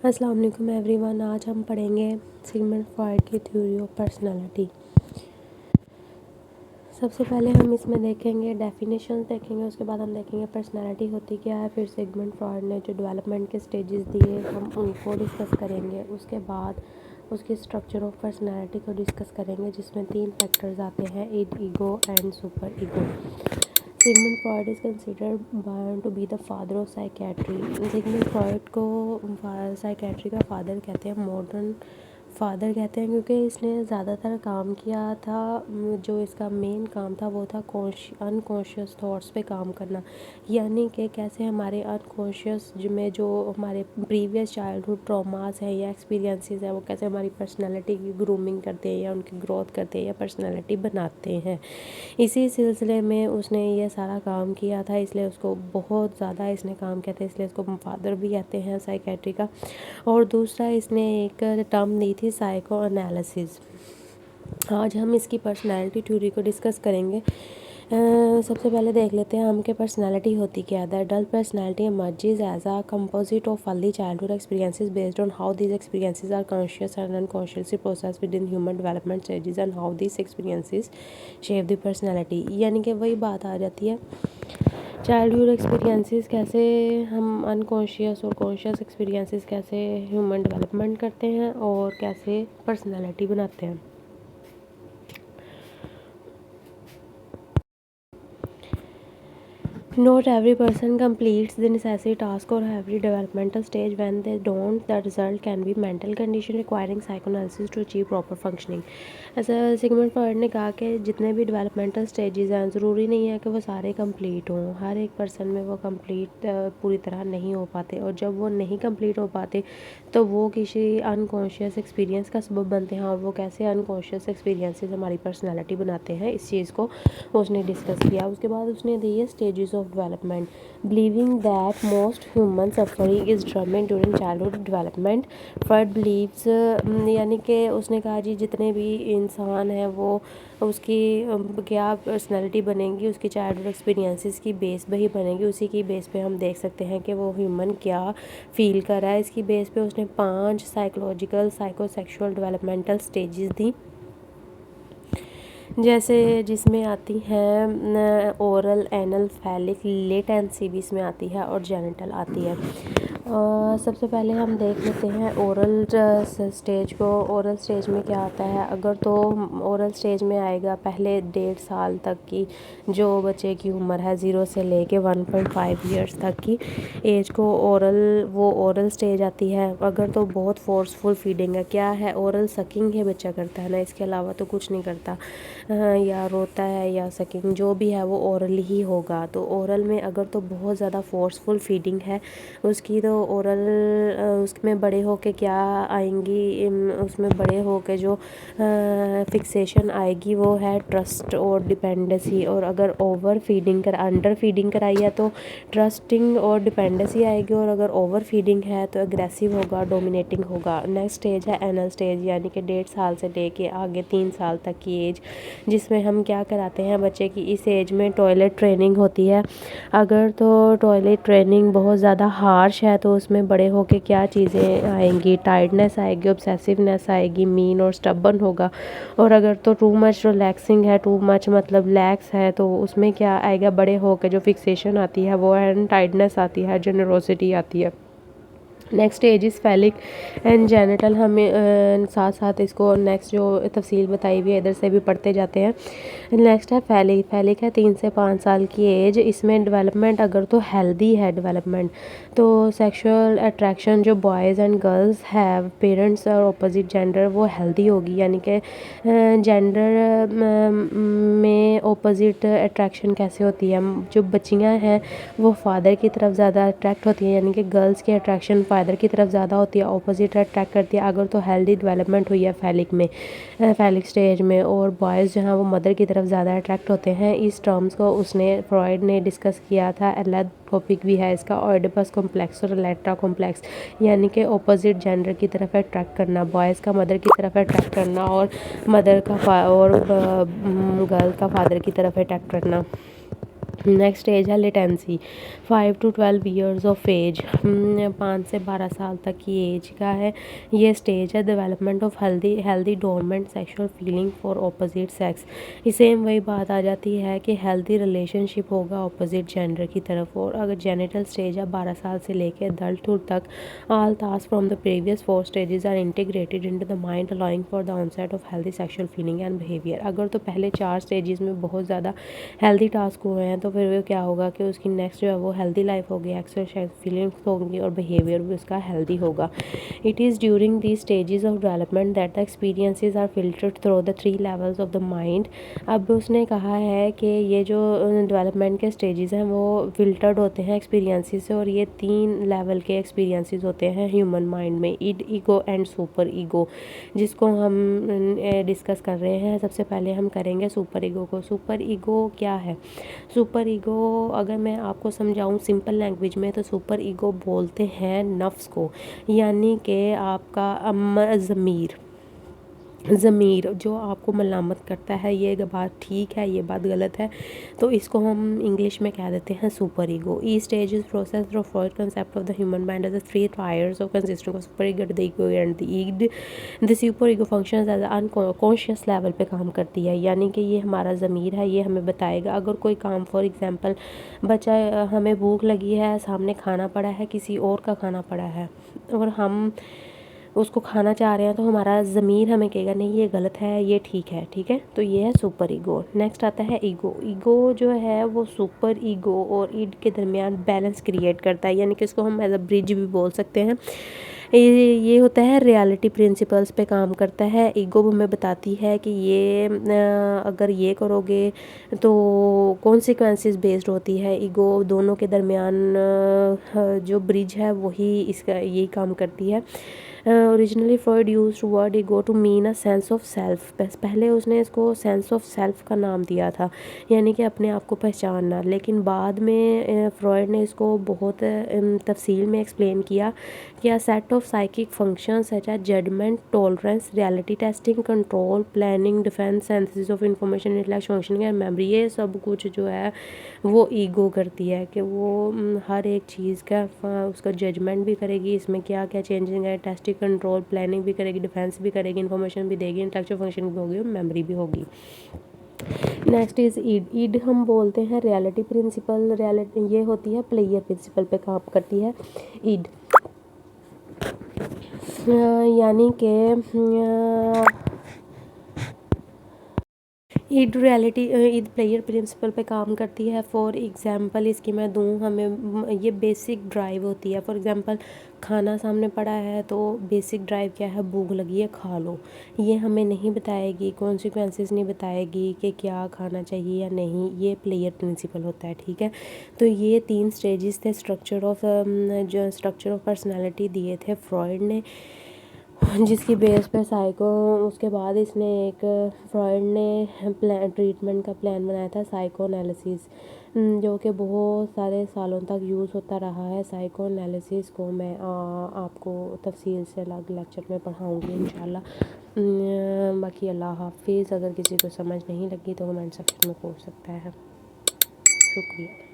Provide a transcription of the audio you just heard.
अस्सलाम वालेकुम एवरीवन। आज हम पढ़ेंगे सिगमंड फ्रॉइड की थ्योरी ऑफ पर्सनालिटी। सबसे पहले हम इसमें देखेंगे डेफिनेशंस देखेंगे, उसके बाद हम देखेंगे पर्सनालिटी होती क्या है, फिर सिगमंड फ्रॉइड ने जो डेवलपमेंट के स्टेजेस दिए हम उनको डिस्कस करेंगे। उसके बाद उसकी स्ट्रक्चर ऑफ पर्सनालिटी को डिस्कस करेंगे, जिसमें 3 फैक्टर्स आते हैं, ego and super ego. Sigmund Freud is considered to be the father of psychiatry. सिगमंड फ्रॉइड को साइकेट्री का फादर कहते हैं, मॉडर्न फादर कहते हैं, क्योंकि इसने ज़्यादातर काम किया था। जो इसका मेन काम था वो था अनकॉन्शियस थॉट्स पे काम करना, यानी कि कैसे हमारे अनकॉन्शियस में जो हमारे प्रीवियस चाइल्डहुड ट्रॉमास हैं या एक्सपीरियंसेस हैं, वो कैसे हमारी पर्सनालिटी की ग्रूमिंग करते हैं या उनकी ग्रोथ करते हैं या पर्सनालिटी बनाते हैं। इसी सिलसिले में उसने ये सारा काम किया था, इसलिए उसको बहुत ज़्यादा इसने काम किया था, इसलिए उसको फादर भी कहते हैं साइकेट्री का। और दूसरा इसने एक टर्म दी थी साइको एनालिसिस। आज हम इसकी पर्सनालिटी थ्योरी को डिस्कस करेंगे। सबसे पहले देख लेते हैं हम कि पर्सनालिटी होती क्या है। The adult personality emerges as a composite of early childhood experiences based on how these experiences are conscious and unconsciously processed within human development stages and how these experiences shape the personality। यानी कि वही बात आ जाती है, childhood experiences कैसे हम unconscious और कॉन्शियस एक्सपीरियंसेस कैसे ह्यूमन डेवलपमेंट करते हैं और कैसे पर्सनालिटी बनाते हैं। Not every person completes the necessary task or every developmental stage. When they don't, the result can be mental condition requiring psychoanalysis to achieve proper functioning। ऐसा Sigmund Freud ने कहा कि जितने भी डेवलपमेंटल स्टेजेस हैं, ज़रूरी नहीं है कि वो सारे कंप्लीट हों। हर एक पर्सन में वो कंप्लीट पूरी तरह नहीं हो पाते, और जब वो नहीं कंप्लीट हो पाते तो वो किसी अनकॉन्शियस एक्सपीरियंस का सबब बनते हैं, और वो कैसे अनकॉन्शियस एक्सपीरियंसेस हमारी पर्सनैलिटी बनाते हैं, इस चीज़ को उसने डिस्कस किया। उसके बाद उसने दी है stages of development, believing that most human suffering is determined during childhood development। Freud believes यानी कि उसने कहा जी जितने भी इंसान हैं वो उसकी क्या पर्सनैलिटी बनेगी, उसकी चाइल्डहुड एक्सपीरियंसेस की बेस पे ही बनेगी। उसी की बेस पे हम देख सकते हैं कि वो ह्यूमन क्या फील कर रहा है। इसकी बेस पे उसने 5 साइकोलॉजिकल साइकोसेक्सुअल डेवलपमेंटल स्टेजेस दी, जैसे जिसमें आती हैं ओरल, एनल, फैलिक, लेटेंसी भी इसमें आती है और जेनिटल आती है। सबसे पहले हम देख लेते हैं ओरल स्टेज को। ओरल स्टेज में क्या आता है, अगर तो ओरल स्टेज में आएगा पहले 1.5 साल तक की जो बच्चे की उम्र है, 0 से लेके 1.5 ईयर्स तक की एज को ओरल स्टेज आती है। अगर तो बहुत फोर्सफुल फीडिंग है, क्या है ओरल सकिंग है बच्चा करता है ना, इसके अलावा तो कुछ नहीं करता, या रोता है या सकिंग जो भी है वो ओरल ही होगा। तो ओरल में अगर तो बहुत ज़्यादा फोर्सफुल फीडिंग है उसकी, तो ओरल उसमें बड़े होके क्या आएंगी, उसमें बड़े होके जो फिक्सेशन आएगी वो है ट्रस्ट और डिपेंडेंसी। और अगर अंडर फीडिंग कराई है तो ट्रस्टिंग और डिपेंडेंसी आएगी, और अगर ओवर फीडिंग है तो एग्रेसिव होगा, डोमिनेटिंग होगा। नेक्स्ट स्टेज है एनल स्टेज, यानी कि 1.5 साल से लेके आगे 3 साल तक की एज, जिसमें हम क्या कराते हैं बच्चे की, इस एज में टॉयलेट ट्रेनिंग होती है। अगर तो टॉयलेट ट्रेनिंग बहुत ज़्यादा हार्श है तो उसमें बड़े होके क्या चीज़ें आएंगी, टायर्डनेस आएगी, ऑब्सेसिवनेस आएगी, मीन और स्टबर्न होगा। और अगर तो टू मच रिलैक्सिंग है, टू मच मतलब लैक्स है, तो उसमें क्या आएगा, बड़े होके जो फिक्सेशन आती है वो है, टाइटनेस आती है, जेनरोसिटी आती है। Next stage is phallic and genital. हमें साथ साथ इसको नेक्स्ट जो तफसील बताई हुई है इधर से भी पढ़ते जाते हैं। नेक्स्ट है फैलिक है 3 से 5 साल की एज। इसमें डेवलपमेंट अगर तो हेल्दी है डेवलपमेंट, तो सेक्सुअल अट्रैक्शन जो बॉयज़ एंड गर्ल्स है, पेरेंट्स और अपोजिट जेंडर, वो हेल्दी होगी। यानी कि जेंडर में अपोजिट अट्रैक्शन कैसे होती है, जो बच्चियाँ हैं वो फादर की तरफ ज़्यादा अट्रैक्ट होती है, यानी कि गर्ल्स की अट्रैक्शन फादर की तरफ ज़्यादा होती है, अपोजिट अट्रैक्ट करती है अगर तो हेल्दी डेवलपमेंट हुई है फैलिक स्टेज में। और बॉयज़ जो हैं वो मदर की तरफ ज़्यादा अट्रैक्ट होते हैं। इस टर्म्स को फ्रॉइड ने डिस्कस किया था। अलग टॉपिक भी है इसका, ऑइडिपस कॉम्प्लेक्स और इलेक्ट्रा कॉम्प्लेक्स, यानी कि अपोजिट जेंडर की तरफ अट्रैक्ट करना, बॉयज़ का मदर की तरफ अट्रैक्ट करना और मदर का और गर्ल का फादर की तरफ अट्रैक्ट करना। नेक्स्ट स्टेज है latency, 5 to 12 years of age, 5 से 12 साल तक की एज का है ये स्टेज है। Development of healthy dormant sexual feeling for opposite sex. Same वही बात आ जाती है कि हेल्दी रिलेशनशिप होगा ऑपोजिट जेंडर की तरफ। और अगर जेनिटल स्टेज है 12 साल से लेकर अडल्टहुड तक, all task from the previous 4 stages are integrated into the mind allowing for the onset of healthy sexual feeling and behaviour. अगर तो पहले 4 स्टेजेस में बहुत ज़्यादा हेल्दी टास्क हुए हैं तो फिर वो क्या होगा कि उसकी नेक्स्ट जो है वो हेल्दी लाइफ होगी, एक्सरसाइज फीलिंग्स होंगी और बिहेवियर भी उसका हेल्दी होगा। It is during the stages of development that the experiences are filtered through the 3 levels of the mind. अब उसने कहा है कि ये जो डेवलपमेंट के स्टेजेस हैं वो फिल्टर्ड होते हैं एक्सपीरियंसेस से, और ये 3 लेवल के एक्सपीरियंसेस होते हैं ह्यूमन माइंड में, id, ego and super ego, जिसको हम डिस्कस कर रहे हैं। सबसे पहले हम करेंगे सुपर ईगो को। सुपर ईगो क्या है? सुपर ईगो अगर मैं आपको समझाऊं सिंपल लैंग्वेज में, तो सुपर ईगो बोलते हैं नफ्स को, यानी कि आपका ज़मीर जो आपको मलामत करता है, ये बात ठीक है, ये बात गलत है, तो इसको हम इंग्लिश में कह देते हैं सुपर ईगो। ई stage is process through Freud concept of the human mind as the 3 tiers of consisting of super ego, the ego and the id. The super ego functions as unconscious level पे काम करती है, यानी कि ये हमारा ज़मीर है, ये हमें बताएगा अगर कोई काम, फॉर एग्जांपल बच्चा, हमें भूख लगी है, सामने खाना पड़ा है, किसी और का खाना पड़ा है और हम उसको खाना चाह रहे हैं, तो हमारा ज़मीर हमें कहेगा नहीं ये गलत है, ये ठीक है, ठीक है। तो ये है सुपर ईगो। नेक्स्ट आता है ईगो। ईगो जो है वो सुपर ईगो और ईड के दरमियान बैलेंस क्रिएट करता है, यानी कि इसको हम एज अ ब्रिज भी बोल सकते हैं। ये होता है रियलिटी प्रिंसिपल्स पे काम करता है। ईगो हमें बताती है कि ये अगर ये करोगे तो कॉन्सिक्वेंसेस बेस्ड होती है। ईगो दोनों के दरमियान जो ब्रिज है वही इसका यही काम करती है। Originally Freud used word ego to mean a sense of self. पहले उसने इसको सेंस ऑफ सेल्फ का नाम दिया था, यानी कि अपने आप को पहचानना, लेकिन बाद में फ्रॉइड ने इसको बहुत तफसील में एक्सप्लेन किया कि a set of psychic functions such as judgement, tolerance, reality testing, control, planning, defence, synthesis of information, intellect functioning and memory, ये सब कुछ जो है वो ईगो करती है कि वो हर एक चीज़ का उसका जजमेंट भी करेगी, इसमें क्या क्या चेंजिंग है, टेस्टिंग, कंट्रोल, प्लानिंग भी करेगी, डिफेंस भी करेगी, इन्फॉर्मेशन भी देगी, इंटेलेक्चुअल फंक्शनिंग भी होगी और मेमोरी भी होगी। Next is ईड। ईड हम बोलते हैं रियलिटी प्रिंसिपल, रियलिटी ये होती है प्लेयर प्रिंसिपल पे काम करती है ईड, यानी कि ईड रियलिटी ईद प्लेयर प्रिंसिपल पे काम करती है। फॉर एग्जांपल इसकी मैं दूँ, हमें ये बेसिक ड्राइव होती है। फॉर एग्जांपल खाना सामने पड़ा है तो बेसिक ड्राइव क्या है, भूख लगी है खा लो, ये हमें नहीं बताएगी, कॉन्सिक्वेंसेस नहीं बताएगी कि क्या खाना चाहिए या नहीं, ये प्लेयर प्रिंसिपल होता है, ठीक है। तो ये 3 स्टेजेस थे स्ट्रक्चर ऑफ पर्सनालिटी दिए थे फ्रॉइड ने, जिसकी बेस पे साइको, उसके बाद इसने एक फ्रॉइड ने ट्रीटमेंट का प्लान बनाया था साइको एनालिसिस, जो कि बहुत सारे सालों तक यूज़ होता रहा है। साइको एनालिसिस को मैं आपको तफसील से अलग लेक्चर में पढ़ाऊँगी इंशाल्लाह। बाकी अल्लाह हाफिज़। अगर किसी को समझ नहीं लगी तो कमेंट सेक्शन में पूछ सकता है। शुक्रिया।